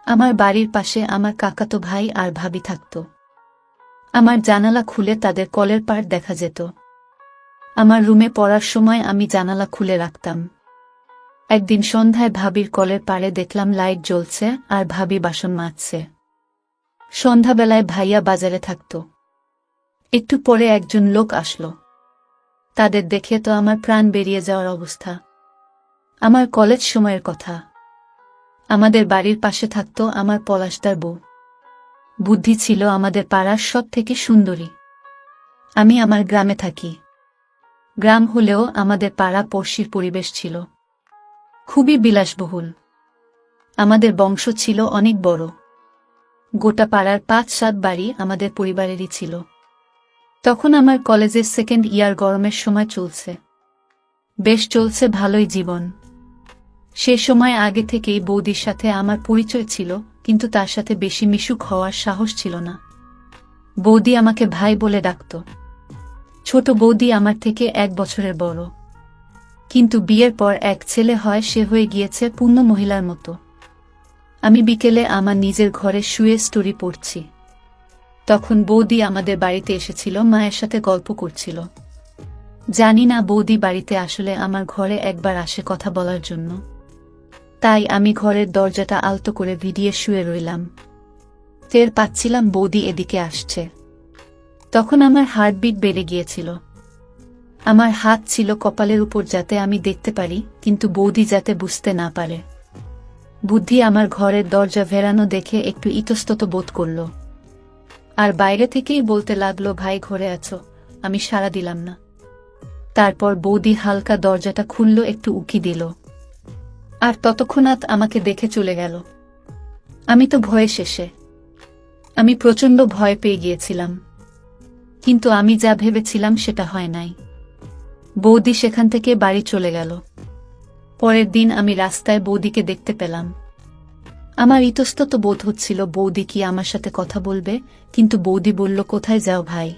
আমার বাড়ির পাশে আমার কাকাতো ভাই আর ভাবি থাকত। আমার জানালা খুলে তাদের কলের পাড় দেখা যেত। আমার রুমে পড়ার সময় আমি জানালা খুলে রাখতাম। একদিন সন্ধ্যায় ভাবির কলের পাড়ে দেখলাম লাইট জ্বলছে আর ভাবি বাসন মাজছে। সন্ধ্যাবেলায় ভাইয়া বাজারে থাকত। একটু পরে একজন লোক আসলো। তাদের দেখে তো আমার প্রাণ বেরিয়ে যাওয়ার অবস্থা। আমার কলেজ সময়ের কথা। আমাদের বাড়ির পাশে থাকত আমার পলাশদার বউ। বুদ্ধি ছিল আমাদের পাড়ার সব থেকে সুন্দরী। আমি আমার গ্রামে থাকি। গ্রাম হলেও আমাদের পাড়া পড়শির পরিবেশ ছিল খুবই বিলাসবহুল। আমাদের বংশ ছিল অনেক বড়। গোটা পাড়ার ৫-৭ বাড়ি আমাদের পরিবারেরই ছিল। তখন আমার কলেজের সেকেন্ড ইয়ার, গরমের সময় চলছে। বেশ চলছে ভালোই জীবন। সে সময় আগে থেকেই বৌদির সাথে আমার পরিচয় ছিল, কিন্তু তার সাথে বেশি মিশুক হওয়ার সাহস ছিল না। বৌদি আমাকে ভাই বলে ডাকত। ছোট বৌদি আমার থেকে ১ বছরের বড়, কিন্তু বিয়ের পর এক ছেলে হয়, সে হয়ে গিয়েছে পূর্ণ মহিলার মতো। আমি বিকেলে আমার নিজের ঘরে শুয়ে স্টোরি পড়ছি। তখন বৌদি আমাদের বাড়িতে এসেছিল, মায়ের সাথে গল্প করছিল। জানি না বৌদি বাড়িতে আসলে আমার ঘরে একবার আসে কথা বলার জন্য। তাই আমি ঘরের দরজাটা আলতো করে ভিডিয়ে শুয়ে রইলাম। টের পাচ্ছিলাম বৌদি এদিকে আসছে। তখন আমার হার্টবিট বেড়ে গিয়েছিল। আমার হাত ছিল কপালের উপর যাতে আমি দেখতে পারি, কিন্তু বৌদি যাতে বুঝতে না পারে। বুদ্ধি আমার ঘরের দরজা ভেড়ানো দেখে একটু ইতস্তত বোধ করল, আর বাইরে থেকেই বলতে লাগলো, ভাই ঘরে আছো? আমি সাড়া দিলাম না। তারপর বৌদি হালকা দরজাটা খুলল, একটু উকি দিল, আর ততক্ষণাৎ আমাকে দেখে চলে গেল। আমি তো ভয়ে শেষে। আমি প্রচণ্ড ভয় পেয়ে গিয়েছিলাম, কিন্তু আমি যা ভেবেছিলাম সেটা হয় নাই। বৌদি সেখান থেকে বাড়ি চলে গেল। পরের দিন আমি রাস্তায় বৌদিকে দেখতে পেলাম। আমার ইতস্তত বোধ হচ্ছিল বৌদি কি আমার সাথে কথা বলবে, কিন্তু বৌদি বলল, কোথায় যাও ভাই?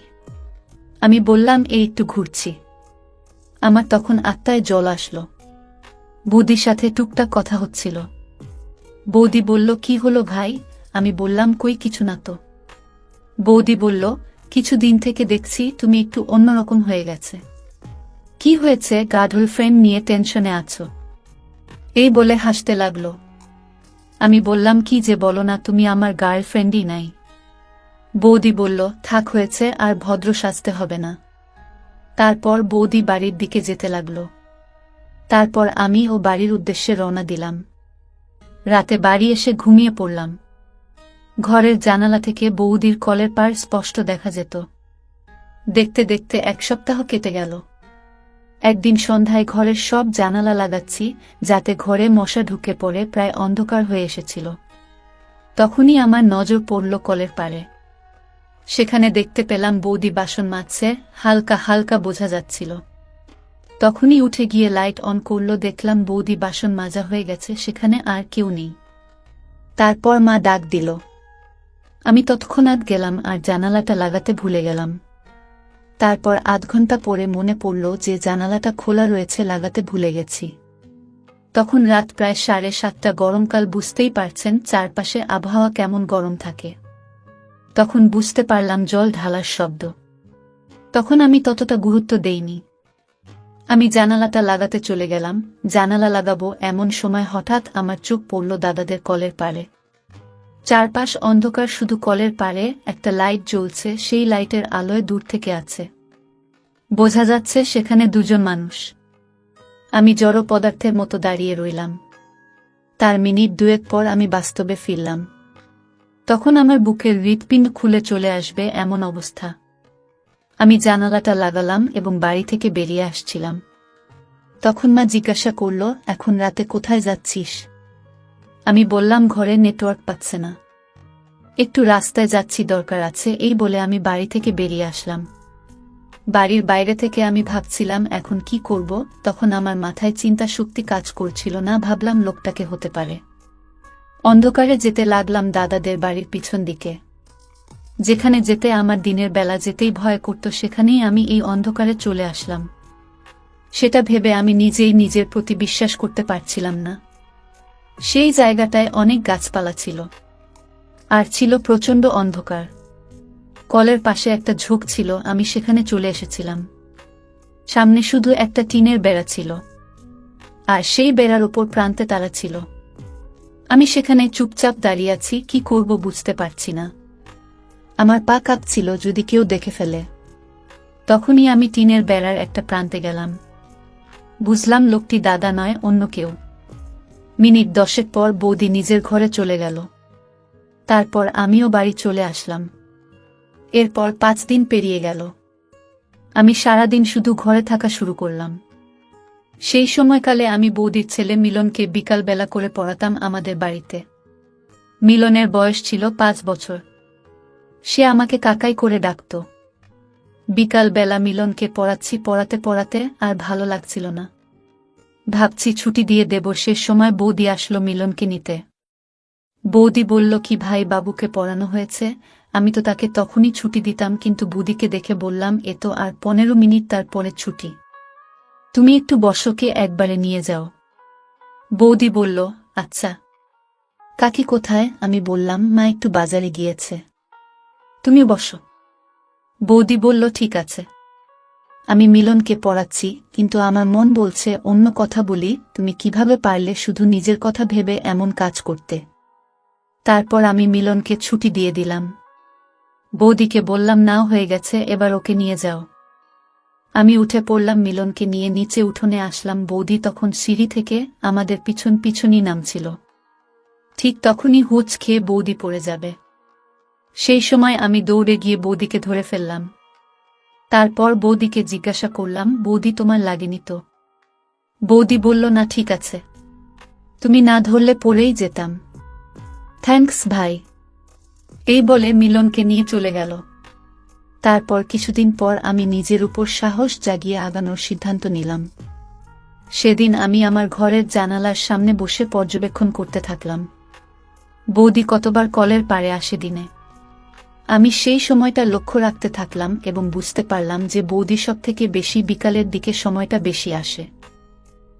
আমি বললাম, এই একটু ঘুরছি। আমার তখন আত্মায় জল আসলো। বৌদির সাথে টুকটাক কথা হচ্ছিল। বৌদি বলল, কি হলো ভাই? আমি বললাম, কই কিছু না তো। বৌদি বলল, কিছুদিন থেকে দেখছি তুমি একটু অন্যরকম হয়ে গেছে। কি হয়েছে? গার্লফ্রেন্ড নিয়ে টেনশনে আছো? এই বলে হাসতে লাগলো। আমি বললাম, কি যে বলো না তুমি, আমার গার্লফ্রেন্ডই নাই। বৌদি বলল, থাক হয়েছে, আর ভদ্র সাজতে হবে না। তারপর বৌদি বাড়ির দিকে যেতে লাগলো। তারপর আমি ও বাড়ির উদ্দেশ্যে রওনা দিলাম। রাতে বাড়ি এসে ঘুমিয়ে পড়লাম। ঘরের জানালা থেকে বৌদির কলের পাড় স্পষ্ট দেখা যেত। দেখতে দেখতে ১ সপ্তাহ কেটে গেল। একদিন সন্ধ্যায় ঘরের সব জানালা লাগাচ্ছি, যাতে ঘরে মশা ঢুকে পড়ে, প্রায় অন্ধকার হয়ে এসেছিল। তখনই আমার নজর পড়ল কলের পাড়ে। সেখানে দেখতে পেলাম বৌদি বাসন মাজছে, হালকা হালকা বোঝা যাচ্ছিল। তখনই উঠে গিয়ে লাইট অন করল, দেখলাম বৌদি বাসন মাজা হয়ে গেছে, সেখানে আর কেউ নেই। তারপর মা ডাক দিল। আমি তৎক্ষণাৎ গেলাম আর জানালাটা লাগাতে ভুলে গেলাম। তারপর আধ ঘন্টা পরে মনে পড়ল যে জানালাটা খোলা রয়েছে, লাগাতে ভুলে গেছি। তখন রাত প্রায় 7:30। গরমকাল, বুঝতেই পারছেন চারপাশে আবহাওয়া কেমন গরম থাকে। তখন বুঝতে পারলাম জল ঢালার শব্দ। তখন আমি ততটা গুরুত্ব দেইনি। আমি জানালাটা লাগাতে চলে গেলাম। জানালা লাগাবো এমন সময় হঠাৎ আমার চোখ পড়ল দাদাদের কলের পাড়ে। চারপাশ অন্ধকার, শুধু কলের পাড়ে একটা লাইট জ্বলছে। সেই লাইটের আলোয় দূর থেকে আছে, বোঝা যাচ্ছে সেখানে 2 জন মানুষ। আমি জড় পদার্থের মতো দাঁড়িয়ে রইলাম। তার মিনিট 2 পর আমি বাস্তবে ফিরলাম। তখন আমার বুকের হৃৎপিণ্ড খুলে চলে আসবে এমন অবস্থা। আমি জানালাটা লাগালাম এবং বাড়ি থেকে বেরিয়ে আসছিলাম। তখন মা জিজ্ঞাসা করল, এখন রাতে কোথায় যাচ্ছিস? আমি বললাম, ঘরে নেটওয়ার্ক পাচ্ছে না, একটু রাস্তায় যাচ্ছি, দরকার আছে। এই বলে আমি বাড়ি থেকে বেরিয়ে আসলাম। বাড়ির বাইরে থেকে আমি ভাবছিলাম এখন কি করব। তখন আমার মাথায় চিন্তা শক্তি কাজ করছিল না। ভাবলাম লোকটাকে হতে পারে। অন্ধকারে যেতে লাগলাম দাদাদের বাড়ির পিছন দিকে। যেখানে যেতে আমার দিনের বেলা যেতেই ভয় করত, সেখানেই আমি এই অন্ধকারে চলে আসলাম। সেটা ভেবে আমি নিজেই নিজের প্রতি বিশ্বাস করতে পারছিলাম না। সেই জায়গাটায় অনেক গাছপালা ছিল, আর ছিল প্রচণ্ড অন্ধকার। কলের পাশে একটা ঝোপ ছিল, আমি সেখানে চলে এসেছিলাম। সামনে শুধু একটা টিনের বেড়া ছিল, আর সেই বেড়ার উপর প্রান্তে তারা ছিল। আমি সেখানে চুপচাপ দাঁড়িয়ে আছি, কি করব বুঝতে পারছি না। আমার পা কাঁপছিল যদি কেউ দেখে ফেলে। তখনই আমি টিনের বেড়ার একটা প্রান্তে গেলাম। বুঝলাম লোকটি দাদা নয়, অন্য কেউ। মিনিট 10 পর বৌদি নিজের ঘরে চলে গেল। তারপর আমিও বাড়ি চলে আসলাম। এরপর 5 দিন পেরিয়ে গেল। আমি সারাদিন শুধু ঘরে থাকা শুরু করলাম। সেই সময়কালে আমি বৌদির ছেলে মিলনকে বিকালবেলা করে পড়াতাম আমাদের বাড়িতে। মিলনের বয়স ছিল 5 বছর। সে আমাকে কাকাই করে ডাকত। বিকালবেলা মিলনকে পড়াতে পড়াতে আর ভালো লাগছিল না। ভাবছি ছুটি দিয়ে দেব, সে সময় বৌদি আসলো মিলনকে নিতে। বৌদি বলল, কি ভাই, বাবুকে পড়ানো হয়েছে? আমি তো তাকে তখনই ছুটি দিতাম, কিন্তু বৌদিকে দেখে বললাম, এ তো আর 15 মিনিট তারপরে ছুটি। তুমি একটু বসোকে একবারে নিয়ে যাও। বৌদি বলল, আচ্ছা। কাকি কোথায়? আমি বললাম, মা একটু বাজারে গিয়েছে, তুমি বসো। বৌদি বলল, ঠিক আছে। আমি মিলনকে পড়াচ্ছি, কিন্তু আমার মন বলছে অন্য কথা বলি। তুমি কিভাবে পারলে শুধু নিজের কথা ভেবে এমন কাজ করতে? তারপর আমি মিলনকে ছুটি দিয়ে দিলাম। বৌদিকে বললাম, নাও হয়ে গেছে, এবার ওকে নিয়ে যাও। আমি উঠে পড়লাম, মিলনকে নিয়ে নিচে উঠোনে আসলাম। বৌদি তখন সিঁড়ি থেকে আমাদের পিছনই নামছিল। ঠিক তখনই হুঁচ খেয়ে বৌদি পড়ে যাবে। সেই সময় আমি দৌড়ে গিয়ে বৌদিকে ধরে ফেললাম। তারপর বৌদিকে জিজ্ঞাসা করলাম, বৌদি তোমার লাগেনি তো? বৌদি বলল, না, ঠিক আছে, তুমি না ধরলে পড়েই যেতাম। থ্যাঙ্কস ভাই। এই বলে মিলনকে নিয়ে চলে গেল। তারপর কিছুদিন পর আমি নিজের উপর সাহস জাগিয়ে আগানোর সিদ্ধান্ত নিলাম। সেদিন আমি আমার ঘরের জানালার সামনে বসে পর্যবেক্ষণ করতে থাকলাম। বৌদি কতবার কলের পাড়ে আসে দিনে। আমি সেই সময়টা লক্ষ্য রাখতে থাকলাম এবং বুঝতে পারলাম যে বৌদি সব থেকে বেশি বিকালের দিকে সময়টা বেশি আসে।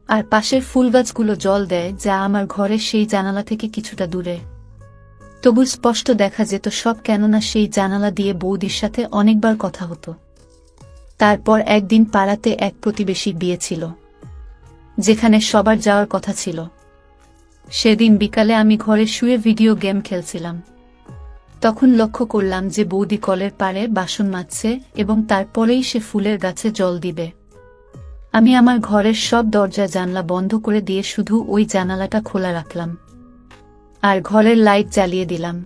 আর পাশের ফুলগাছগুলো জল দেয়, যা আমার ঘরের সেই জানালা থেকে কিছুটা দূরে। তবু স্পষ্ট দেখা যেত সব, কেননা সেই জানালা দিয়ে বৌদির সাথে অনেকবার কথা হতো। তারপর একদিন পাড়াতে এক প্রতিবেশীর বিয়ে ছিল, যেখানে সবার যাওয়ার কথা ছিল। সেদিন বিকালে আমি ঘরে শুয়ে ভিডিও গেম খেলছিলাম। তখন লক্ষ্য করলাম যে বৌদি কলের পাড়ে বাসন মাজছে এবং তারপরেই সে ফুলের গাছে জল দিবে। আমি আমার ঘরের সব দরজা জানলা বন্ধ করে দিয়ে শুধু ওই জানালাটা খোলা রাখলাম, আর ঘরের লাইট জ্বালিয়ে দিলাম।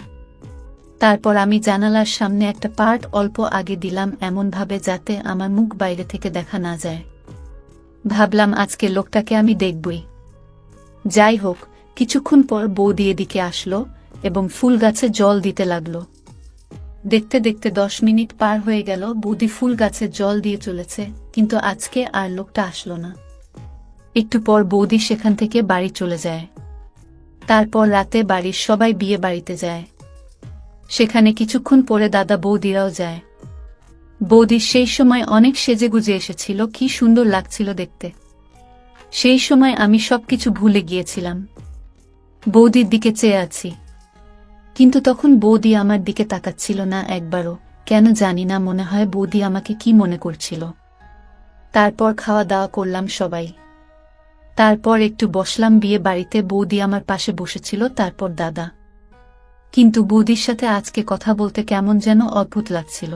তারপর আমি জানালার সামনে একটা পার্ট অল্প আগে দিলাম, এমনভাবে যাতে আমার মুখ বাইরে থেকে দেখা না যায়। ভাবলাম আজকে লোকটাকে আমি দেখবই। যাই হোক, কিছুক্ষণ পর বৌদি এদিকে আসলো এবং ফুল গাছে জল দিতে লাগলো। দেখতে দেখতে 10 মিনিট পার হয়ে গেল। বৌদি ফুল গাছে জল দিয়ে চলেছে, কিন্তু আজকে আর লোকটা আসলো না। একটু পর বৌদি সেখান থেকে বাড়ি চলে যায়। তারপর রাতে বাড়ির সবাই বিয়ে বাড়িতে যায়। সেখানে কিছুক্ষণ পরে দাদা বৌদিরাও যায়। বৌদি সেই সময় অনেক সেজেগুজে এসেছিল, কি সুন্দর লাগছিল দেখতে। সেই সময় আমি সবকিছু ভুলে গিয়েছিলাম। বৌদির দিকে চেয়ে আছি, কিন্তু তখন বৌদি আমার দিকে তাকাচ্ছিল না একবারও। কেন জানি না, মনে হয় বৌদি আমাকে কি মনে করছিল। তারপর খাওয়া দাওয়া করলাম সবাই। তারপর একটু বসলাম বিয়ে বাড়িতে। বৌদি আমার পাশে বসেছিল, তারপর দাদা। কিন্তু বৌদির সাথে আজকে কথা বলতে কেমন যেন অদ্ভুত লাগছিল।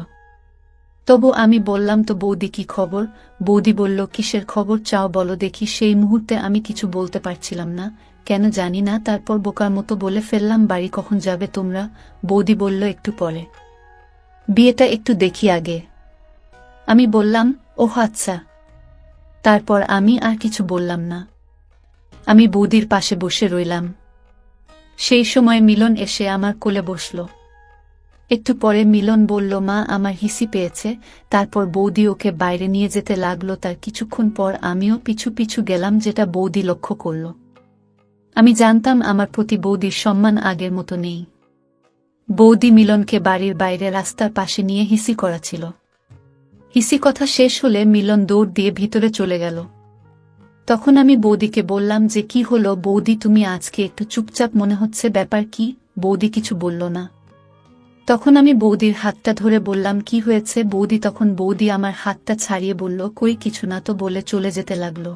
তবু আমি বললাম, তো বৌদি কি খবর? বৌদি বলল, কিসের খবর চাও বলো দেখি। সেই মুহূর্তে আমি কিছু বলতে পারছিলাম না, কেন জানি না। তারপর বোকার মতো বলে ফেললাম, বাড়ি কখন যাবে তোমরা? বৌদি বলল, একটু পরে, বিয়েটা একটু দেখি আগে। আমি বললাম, ওহ আচ্ছা। তারপর আমি আর কিছু বললাম না। আমি বৌদির পাশে বসে রইলাম। সেই সময় মিলন এসে আমার কোলে বসল। একটু পরে মিলন বলল, মা আমার হিসি পেয়েছে। তারপর বৌদি ওকে বাইরে নিয়ে যেতে লাগলো। তার কিছুক্ষণ পর আমিও পিছু পিছু গেলাম, যেটা বৌদি লক্ষ্য করল। আমি জানতাম আমার প্রতি বৌদির সম্মান আগের মতো নেই। বৌদি মিলনকে বাড়ির বাইরে রাস্তার পাশে নিয়ে হিসি করাছিল। হিসি কথা শেষ হলে মিলন দৌড় দিয়ে ভিতরে চলে গেল। তখন আমি বৌদিকে বললাম যে কি হলো বৌদি, তুমি আজকে একটু চুপচাপ মনে হচ্ছে, ব্যাপার কি? বৌদি কিছু বলল না। তখন আমি বৌদির হাতটা ধরে বললাম কি হয়েছে বৌদি? তখন বৌদি আমার হাতটা ছাড়িয়ে বলল কই কিছু না তো, বলে চলে যেতে লাগলো।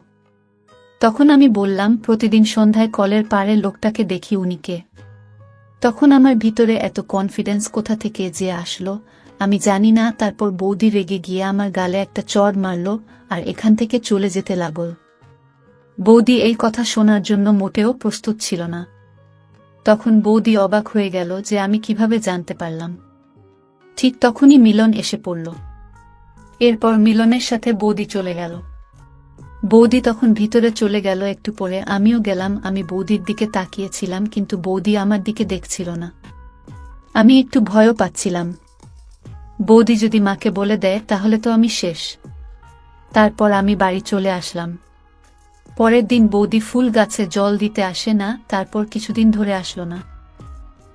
তখন আমি বললাম প্রতিদিন সন্ধ্যায় কলের পাড়ে লোকটাকে দেখি, উনিকে। তখন আমার ভিতরে এত কনফিডেন্স কোথা থেকে যে আসলো আমি জানি না। তারপর বৌদি রেগে গিয়ে আমার গালে একটা চড় মারল আর এখান থেকে চলে যেতে লাগল। বৌদি এই কথা শোনার জন্য মোটেও প্রস্তুত ছিল না। তখন বৌদি অবাক হয়ে গেল যে আমি কিভাবে জানতে পারলাম। ঠিক তখনই মিলন এসে পড়ল। এরপর মিলনের সাথে বৌদি চলে গেল। বৌদি তখন ভিতরে চলে গেল। একটু পরে আমিও গেলাম। আমি বৌদির দিকে তাকিয়েছিলাম কিন্তু বৌদি আমার দিকে দেখছিল না। আমি একটু ভয়ও পাচ্ছিলাম। বৌদি যদি মাকে বলে দেয় তাহলে তো আমি শেষ। তারপর আমি বাড়ি চলে আসলাম। পরের দিন বৌদি ফুল গাছে জল দিতে আসে না, তারপর কিছুদিন ধরে আসলো না।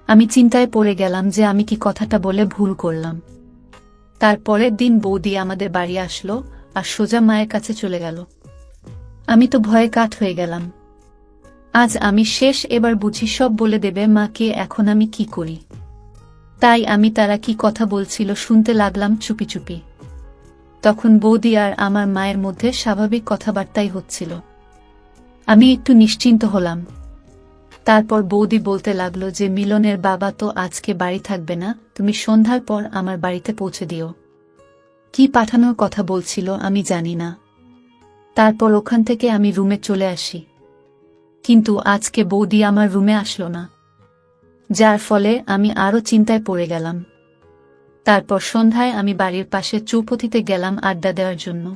আমি চিন্তায় পড়ে গেলাম যে আমি কি কথাটা বলে ভুল করলাম। তারপরের দিন বৌদি আমাদের বাড়ি আসলো আর সোজা মায়ের কাছে চলে গেল। আমি তো ভয়ে কাঠ হয়ে গেলাম। আজ আমি শেষ, এবার বুঝি সব বলে দেবে মাকে। এখন আমি কি করি? তাই আমি তারা কি কথা বলছিল শুনতে লাগলাম চুপি চুপি। তখন বৌদি আর আমার মায়ের মধ্যে স্বাভাবিক কথাবার্তাই হচ্ছিল। আমি একটু নিশ্চিন্ত হলাম। তারপর বৌদি বলতে লাগলো যে মিলনের বাবা তো আজকে বাড়ি থাকবে না, তুমি সন্ধ্যার পর আমার বাড়িতে পৌঁছে দিও। কি পাঠানোর কথা বলছিল আমি জানি না। তারপর ওখান থেকে আমি রুমে চলে আসি। কিন্তু আজকে বৌদি আমার রুমে আসলো না, যার ফলে আমি আরো চিন্তায় পড়ে গেলাম। তারপর সন্ধ্যায় আমি বাড়ির পাশে চৌপথিতে গেলাম আড্ডা দেওয়ার জন্য।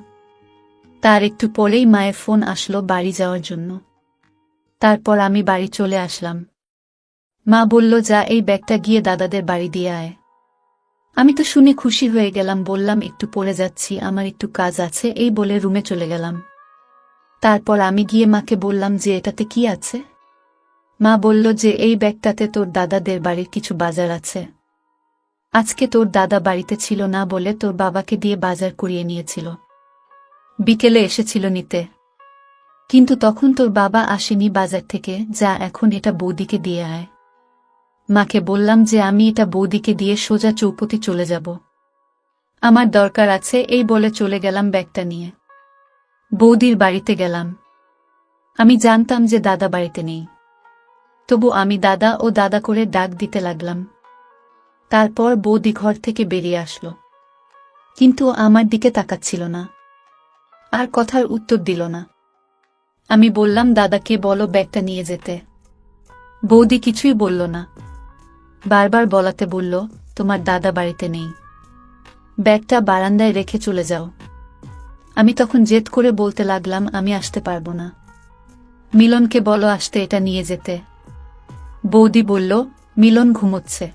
তার একটু পরেই মায়ের ফোন আসলো বাড়ি যাওয়ার জন্য। তারপর আমি বাড়ি চলে আসলাম। মা বলল যা এই ব্যাগটা গিয়ে দাদাদের বাড়ি দিয়ে আয়। আমি তো শুনে খুশি হয়ে গেলাম, বললাম একটু পরে যাচ্ছি, আমার একটু কাজ আছে, এই বলে রুমে চলে গেলাম। তারপর আমি গিয়ে মাকে বললাম যে এটাতে কি আছে? মা বলল যে এই ব্যাগটাতে তোর দাদাদের বাড়ির কিছু বাজার আছে। আজকে তোর দাদা বাড়িতে ছিল না বলে তোর বাবাকে দিয়ে বাজার করিয়ে নিয়েছিল, বিকেলে এসেছিল নিতে। কিন্তু তখন তোর বাবা আসেনি বাজার থেকে, যা এখন এটা বৌদিকে দিয়ে আয়। মাকে বললাম যে আমি এটা বৌদিকে দিয়ে সোজা চৌপতি চলে যাব, আমার দরকার আছে, এই বলে চলে গেলাম ব্যাগটা নিয়ে। বৌদির বাড়িতে গেলাম। আমি জানতাম যে দাদা বাড়িতে নেই, তবু আমি দাদা ও দাদা করে ডাক দিতে লাগলাম। তারপর বৌদি ঘর থেকে বেরিয়ে আসলো, কিন্তু আমার দিকে তাকাচ্ছিল না, আর কথার উত্তর দিল না। আমি বললাম দাদাকে বলো ব্যাগটা নিয়ে যেতে। বৌদি কিছুই বলল না, বারবার বলাতে বলল তোমার দাদা বাড়িতে নেই, ব্যাগটা বারান্দায় রেখে চলে যাও। আমি তখন জেদ করে বলতে লাগলাম আমি আসতে পারবো না, মিলনকে বলো আসতে এটা নিয়ে যেতে। বৌদি বলল মিলন ঘুমোচ্ছে।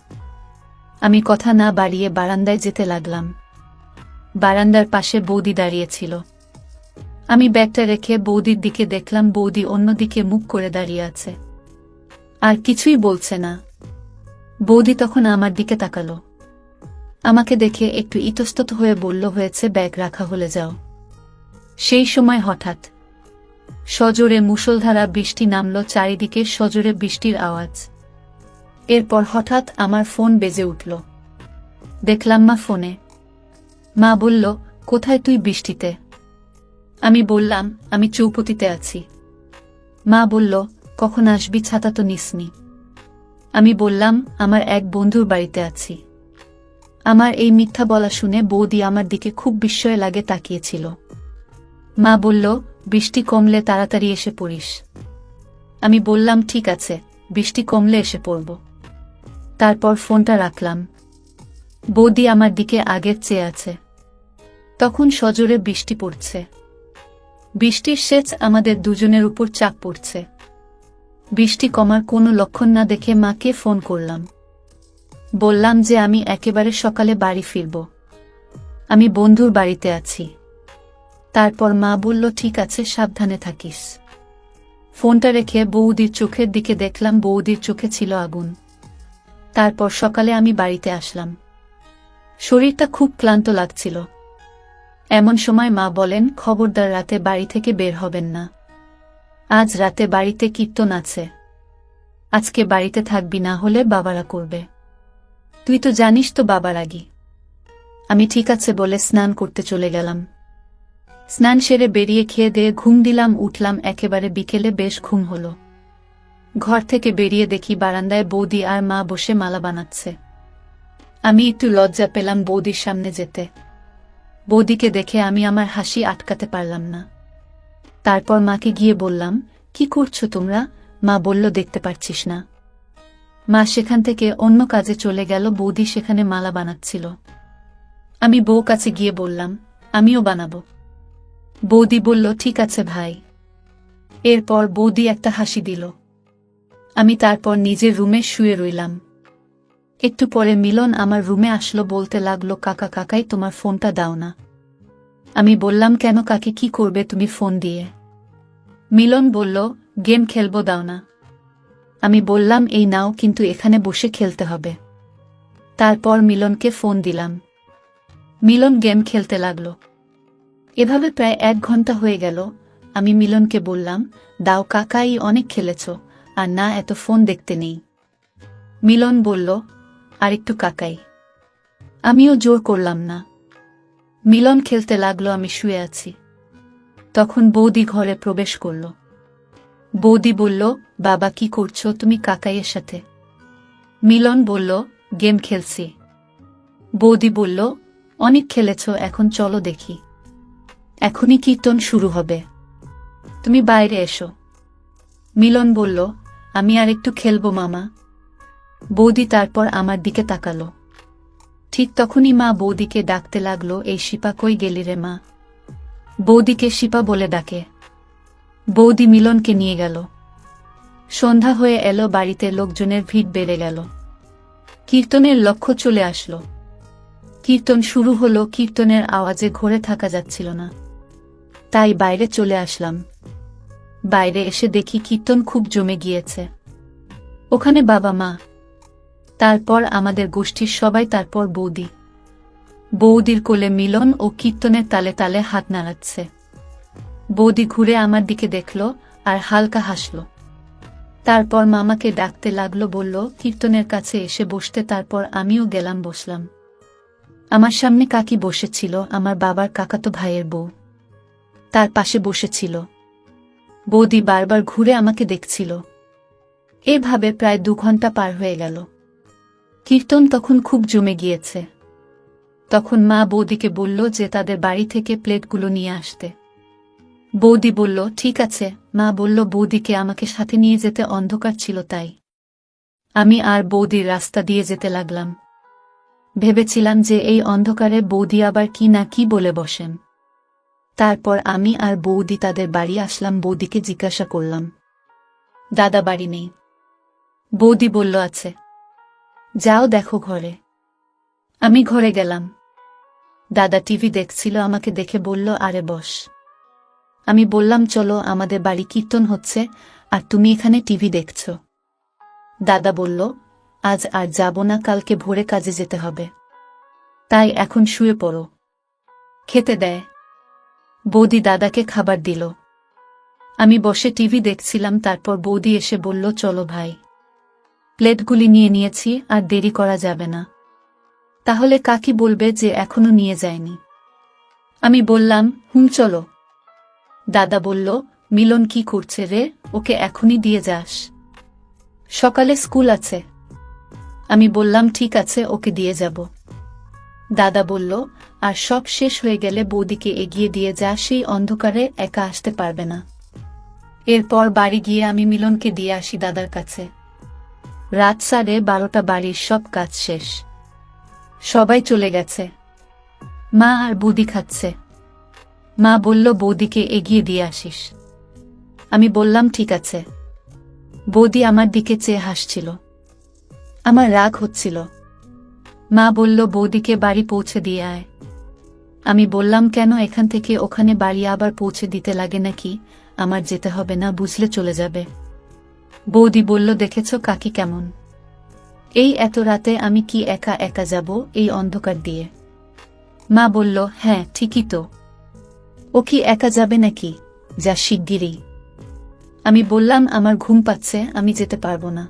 আমি কথা না বাড়িয়ে বারান্দায় যেতে লাগলাম। বারান্দার পাশে বৌদি দাঁড়িয়েছিল। আমি ব্যাগটা রেখে বৌদির দিকে দেখলাম, বৌদি অন্যদিকে মুখ করে দাঁড়িয়ে আছে, আর কিছুই বলছে না। বৌদি তখন আমার দিকে তাকালো, আমাকে দেখে একটু ইতস্তত হয়ে বলল হয়েছে, ব্যাগ রাখা হলে যাও। সেই সময় হঠাৎ সজোরে মুষলধারা বৃষ্টি নামল, চারিদিকে সজোরে বৃষ্টির আওয়াজ। এরপর হঠাৎ আমার ফোন বেজে উঠল। দেখলাম মা ফোনে। মা বলল কোথায় তুই বৃষ্টিতে? আমি বললাম আমি চৌপতিতে আছি। মা বলল কখন আসবি, ছাতা তো নিসনি। আমি বললাম আমার এক বন্ধুর বাড়িতে আছি। আমার এই মিথ্যা বলা শুনে বৌদি আমার দিকে খুব বিস্ময় লাগে তাকিয়েছিল। মা বলল বৃষ্টি কমলে তাড়াতাড়ি এসে পড়িস। আমি বললাম ঠিক আছে, বৃষ্টি কমলে এসে পড়ব। তারপর ফোনটা রাখলাম। বৌদি আমার দিকে আগের চেয়ে আছে। তখন সজোরে বৃষ্টি পড়ছে। বৃষ্টির সেচ আমাদের দুজনের উপর চাপ পড়ছে। বৃষ্টি কমার কোনো লক্ষণ না দেখে মাকে ফোন করলাম। বললাম যে আমি একেবারে সকালে বাড়ি ফিরব, আমি বন্ধুর বাড়িতে আছি। তারপর মা বলল ঠিক আছে, সাবধানে থাকিস। ফোনটা রেখে বৌদির চোখের দিকে দেখলাম, বৌদির চোখে ছিল আগুন। তারপর সকালে আমি বাড়িতে আসলাম। শরীরটা খুব ক্লান্ত লাগছিল। এমন সময় মা বলেন খবরদার রাতে বাড়ি থেকে বের হবেন না। আজ রাতে বাড়িতে কীর্তন আছে। আজকে বাড়িতে থাকবি, না হলে বাবারা করবে। তুই তো জানিস তো বাবা রাগী। আমি ঠিক আছে বলে স্নান করতে চলে গেলাম। স্নান সেরে বেরিয়ে খেয়ে দিয়ে ঘুম দিলাম, উঠলাম একেবারে বিকেলে, বেশ ঘুম হলো। ঘর থেকে বেরিয়ে দেখি বারান্দায় বৌদি আর মা বসে মালা বানাচ্ছে। আমি একটু লজ্জা পেলাম বৌদির সামনে যেতে। বৌদিকে দেখে আমি আমার হাসি আটকাতে পারলাম না। তারপর মাকে গিয়ে বললাম, কি করছো তোমরা? মা বলল, দেখতে পারছিস না। মা সেখান থেকে অন্য কাজে চলে গেল। বৌদি সেখানে মালা বানাচ্ছিল। আমি বউ কাছে গিয়ে বললাম, আমিও বানাবো। বৌদি বলল, ঠিক আছে ভাই। এরপর বৌদি একটা হাসি দিল। আমি তারপর নিজের রুমে শুয়ে রইলাম। একটু পরে মিলন আমার রুমে আসলো, বলতে লাগলো, কাকা কাকাই তোমার ফোনটা দাও না। আমি বললাম, কেন কাকে, কি করবে তুমি ফোন দিয়ে? মিলন বলল, গেম খেলবো, দাও না। আমি বললাম, এই নাও, কিন্তু এখানে বসে খেলতে হবে। তারপর মিলনকে ফোন দিলাম। মিলন গেম খেলতে লাগলো। এভাবে প্রায় 1 ঘন্টা হয়ে গেল। আমি মিলনকে বললাম, দাও কাকাই, অনেক খেলেছ, আর না, এত ফোন দেখতে নেই। মিলন বলল, আরেকটু কাকাই। আমিও জোর করলাম না। মিলন খেলতে লাগলো, আমি শুয়ে আছি। তখন বৌদি ঘরে প্রবেশ করল। বৌদি বলল, বাবা কি করছো তুমি কাকাইয়ের সাথে? মিলন বলল, গেম খেলছি। বৌদি বলল, অনেক খেলেছ, এখন চলো দেখি। এখনই কীর্তন শুরু হবে, তুমি বাইরে এসো। মিলন বলল, আমি আর একটু খেলবো মামা। বৌদি তারপর আমার দিকে তাকালো। ঠিক তখনই মা বৌদিকে ডাকতে লাগলো, এই শিপা, কই গেলি রে মা? বৌদিকে শিপা বলে ডাকে। বৌদি মিলনকে নিয়ে গেল। সন্ধ্যা হয়ে এলো, বাড়িতে লোকজনের ভিড় বেড়ে গেল। কীর্তনের লক্ষ্য চলে আসলো। কীর্তন শুরু হলো। কীর্তনের আওয়াজে ঘরে থাকা যাচ্ছিল না, তাই বাইরে চলে আসলাম। বাইরে এসে দেখি কীর্তন খুব জমে গিয়েছে। ওখানে বাবা মা, তারপর আমাদের গোষ্ঠীর সবাই, তারপর বৌদি। বৌদির কোলে মিলন ও কীর্তনের তালে তালে হাত নাড়াচ্ছে। বৌদি ঘুরে আমার দিকে দেখল আর হালকা হাসল। তারপর মামাকে ডাকতে লাগলো, বলল কীর্তনের কাছে এসে বসতে। তারপর আমিও গেলাম, বসলাম। আমার সামনে কাকি বসেছিল, আমার বাবার কাকাতো ভাইয়ের বউ তার পাশে বসেছিল। বৌদি বারবার ঘুরে আমাকে দেখছিল। এভাবে প্রায় 2 ঘন্টা পার হয়ে গেল। কীর্তন তখন খুব জমে গিয়েছে। তখন মা বৌদিকে বলল যে তাদের বাড়ি থেকে প্লেটগুলো নিয়ে আসতে। বৌদি বলল, ঠিক আছে। মা বলল বৌদিকে আমাকে সাথে নিয়ে যেতে, অন্ধকার ছিল তাই। আমি আর বৌদির রাস্তা দিয়ে যেতে লাগলাম। ভেবেছিলাম যে এই অন্ধকারে বৌদি আবার কি না কি বলে বসেন। তারপর আমি আর বৌদি তাদের বাড়ি আসলাম। বৌদিকে জিজ্ঞাসা করলাম, দাদা বাড়ি নেই? বৌদি বলল, আছে। যাও দেখো ঘরে। আমি ঘরে গেলাম। দাদা টিভি দেখছিল, আমাকে দেখে বলল, আরে বস। আমি বললাম, চলো, আমাদের বাড়ি কীর্তন হচ্ছে আর তুমি এখানে টিভি দেখছ। দাদা বলল, আজ আর যাব না, কালকে ভোরে কাজে যেতে হবে, তাই এখন শুয়ে পড়ো। খেতে দেয়। বৌদি দাদাকে খাবার দিল। আমি বসে টিভি দেখছিলাম। তারপর বৌদি এসে বলল, চলো ভাই, প্লেটগুলি নিয়ে নিয়েছি, আর দেরি করা যাবে না। তাহলে কাকি বলবে যে এখনো নিয়ে যায়নি। আমি বললাম, চলো। দাদা বলল, মিলন কি করছে রে? ওকে এখনই দিয়ে যাস, সকালে স্কুল আছে। আমি বললাম, ঠিক আছে, ওকে দিয়ে যাব। দাদা বলল, আর সব শেষ হয়ে গেলে বৌদিকে এগিয়ে দিয়ে যা, সেই অন্ধকারে একা আসতে পারবে না। এরপর বাড়ি গিয়ে আমি মিলনকে দিয়ে আসি দাদার কাছে। রাত 12:30, বাড়ির সব কাজ শেষ, সবাই চলে গেছে। মা আর বৌদি খাচ্ছে। মা বলল, বৌদিকে এগিয়ে দিয়ে আসিস। আমি বললাম, ঠিক আছে। বৌদি আমার দিকে চেয়ে হাসছিল। আমার রাগ হচ্ছিল। মা বলল, বৌদিকে বাড়ি পৌঁছে দিয়ে আয়। আমি বললাম, কেন? এখান থেকে ওখানে বাড়ি আবার পৌঁছে দিতে লাগে নাকি? আমার যেতে হবে না, বুঝলে চলে যাবে। বৌদি বলল, দেখেছ কাকি কেমন? এই এত রাতে আমি কি একা একা যাব এই অন্ধকার দিয়ে? মা বলল, হ্যাঁ ঠিকই তো। ও কি একা যাবে নাকি? যা শিগগিরই। আমি বললাম আমার ঘুম পাচ্ছে, আমি যেতে পারবো না।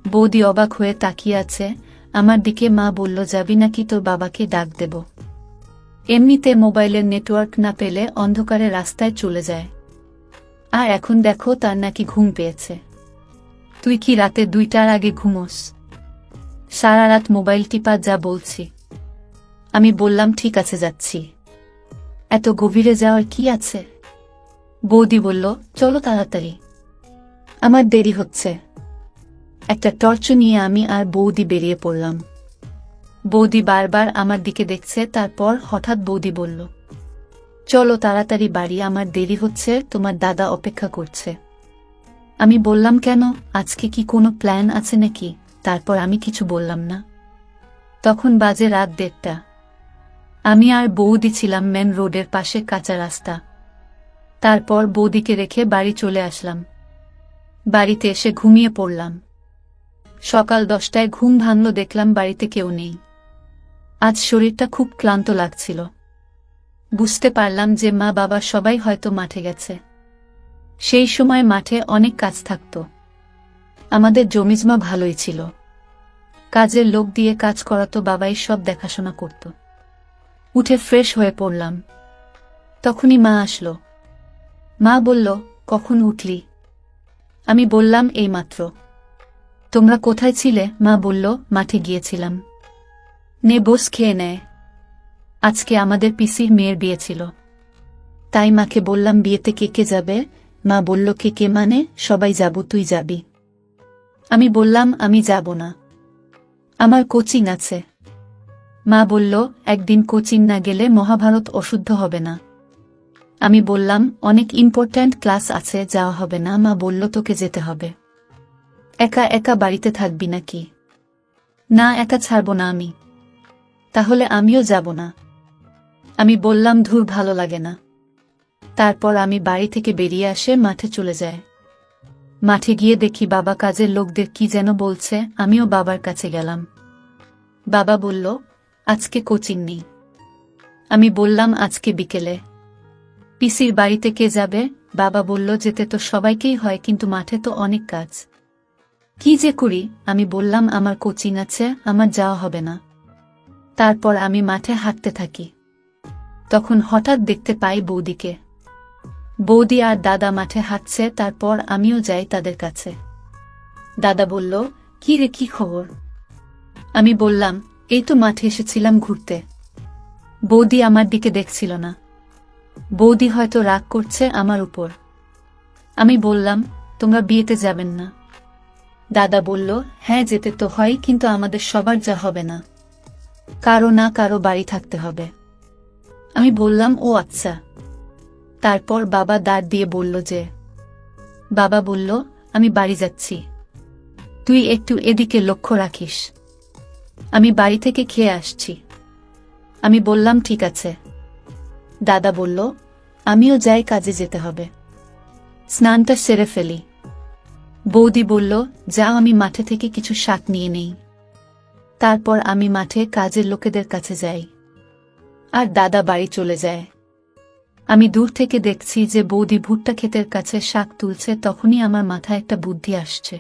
বৌদি অবাক হয়ে তাকিয়ে আছে আমার দিকে। মা বলল, যাবি নাকি তোর বাবাকে ডাক দেব? এমনিতে মোবাইলের নেটওয়ার্ক না পেলে অন্ধকারে রাস্তায় চলে যায়, আর এখন দেখো তার নাকি ঘুম পেয়েছে। তুই কি রাতে 2টার আগে ঘুমোস? সারা রাত মোবাইল টিপা, যা বলছি। আমি বললাম ঠিক আছে, যাচ্ছি। এত গভীরে যাওয়ার কি আছে? বৌদি বলল, চলো তাড়াতাড়ি, আমার দেরি হচ্ছে। একটা টর্চ নিয়ে আমি আর বৌদি বেরিয়ে পড়লাম। বৌদি বারবার আমার দিকে দেখছে, তারপর হঠাৎ বৌদি বলল, চলো তাড়াতাড়ি বাড়ি, আমার দেরি হচ্ছে, তোমার দাদা অপেক্ষা করছে। আমি বললাম, কেন, আজকে কি কোনো প্ল্যান আছে নাকি? তারপর আমি কিছু বললাম না। তখন বাজে রাত 1:30। আমি আর বৌদি ছিলাম মেন রোডের পাশে কাঁচা রাস্তা। তারপর বৌদিকে রেখে বাড়ি চলে আসলাম। বাড়িতে এসে ঘুমিয়ে পড়লাম। সকাল 10টায় ঘুম ভাঙল, দেখলাম বাড়িতে কেউ নেই। আজ শরীরটা খুব ক্লান্ত লাগছিল। বুঝতে পারলাম যে মা বাবা সবাই হয়তো মাঠে গেছে। সেই সময় মাঠে অনেক কাজ থাকত। আমাদের জমিজমা ভালোই ছিল, কাজের লোক দিয়ে কাজ করাতো, বাবাই সব দেখাশোনা করত। উঠে ফ্রেশ হয়ে পড়লাম, তখনই মা আসলো। মা বলল, কখন উঠলি? আমি বললাম, এইমাত্র। তোমরা কোথায় ছিলে? মা বলল, মাঠে গিয়েছিলাম। নে বস, খেয়ে নেয়। আজকে আমাদের পিসির মেয়ের বিয়ে ছিল, তাই মাকে বললাম বিয়েতে কে কে যাবে। মা বলল, কে কে মানে? সবাই যাব, তুই যাবি? আমি বললাম, আমি যাব না, আমার কোচিং আছে। মা বলল, একদিন কোচিং না গেলে মহাভারত অশুদ্ধ হবে না। আমি বললাম, অনেক ইম্পর্ট্যান্ট ক্লাস আছে, যাওয়া হবে না। মা বলল, তোকে যেতে হবে। একা একা বাড়িতে থাকবি নাকি? না, একা ছাড়ব না আমি। তাহলে আমিও যাব না। আমি বললাম, ধুর, ভালো লাগে না। তারপর আমি বাড়ি থেকে বেরিয়ে আসে মাঠে চলে যায়। মাঠে গিয়ে দেখি বাবা কাজের লোকদের কি যেন বলছে। আমিও বাবার কাছে গেলাম। বাবা বলল, আজকে কোচিং নেই। আমি বললাম, আজকে বিকেলে। পিসির বাড়িতে কে যাবে? বাবা বলল, যেতে তো সবাইকেই হয়, কিন্তু মাঠে তো অনেক কাজ, কি যে করি? আমি বললাম, আমার কোচিং আছে, আমার যাওয়া হবে না। তারপর আমি মাঠে হাঁটতে থাকি। তখন হঠাৎ দেখতে পাই বৌদিকে। বৌদি আর দাদা মাঠে হাঁটছে, তারপর আমিও যাই তাদের কাছে। দাদা বলল, কি রে, কি খবর? আমি বললাম, এই তো মাঠে এসেছিলাম ঘুরতে। বৌদি আমার দিকে দেখছিল না। বৌদি হয়তো রাগ করছে আমার উপর। আমি বললাম, তোমরা বিয়েতে যাবেন না? দাদা বলল, হ্যাঁ যেতে তো হয়, কিন্তু আমাদের সবার যা হবে না, কারো না কারো বাড়ি থাকতে হবে। আমি বললাম, ও আচ্ছা। তারপর বাবা দাঁড় দিয়ে বলল যে, বাবা বলল, আমি বাড়ি যাচ্ছি, তুই একটু এদিকে লক্ষ্য রাখিস, আমি বাড়ি থেকে খেয়ে আসছি। আমি বললাম, ঠিক আছে। দাদা বলল, আমিও যাই, কাজে যেতে হবে, স্নানটা সেরে ফেলি। বৌদি বলল, যাও, আমি মাঠে থেকে কিছু শাক নিয়ে নেই। তারপর আমি মাঠে কাজের লোকেদের কাছে যাই, আর দাদা বাড়ি চলে যায়। আমি দূর থেকে দেখছি যে বৌদি ভুট্টা ক্ষেতের কাছে শাক তুলছে। তখনই আমার মাথায় একটা বুদ্ধি আসছে।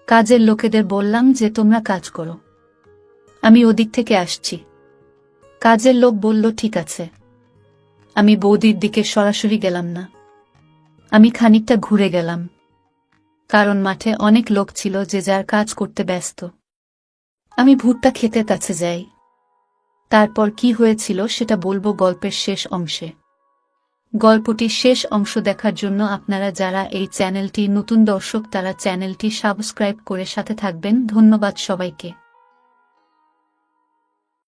কাজের লোকেদের বললাম যে, তোমরা কাজ করো, আমি ওদিক থেকে আসছি। কাজের লোক বলল, ঠিক আছে। আমি বৌদির দিকে সরাসরি গেলাম না, আমি খানিকটা ঘুরে গেলাম, কারণ মাঠে অনেক লোক ছিল, যে যার কাজ করতে ব্যস্ত। আমি ভুট্টা ক্ষেতের কাছে যাই। তারপর কি হয়েছিল সেটা বলবো গল্পের শেষ অংশে। গল্পটির শেষ অংশ দেখার জন্য আপনারা যারা এই চ্যানেলটি নতুন দর্শক, তারা চ্যানেলটি সাবস্ক্রাইব করে সাথে থাকবেন। ধন্যবাদ সবাইকে।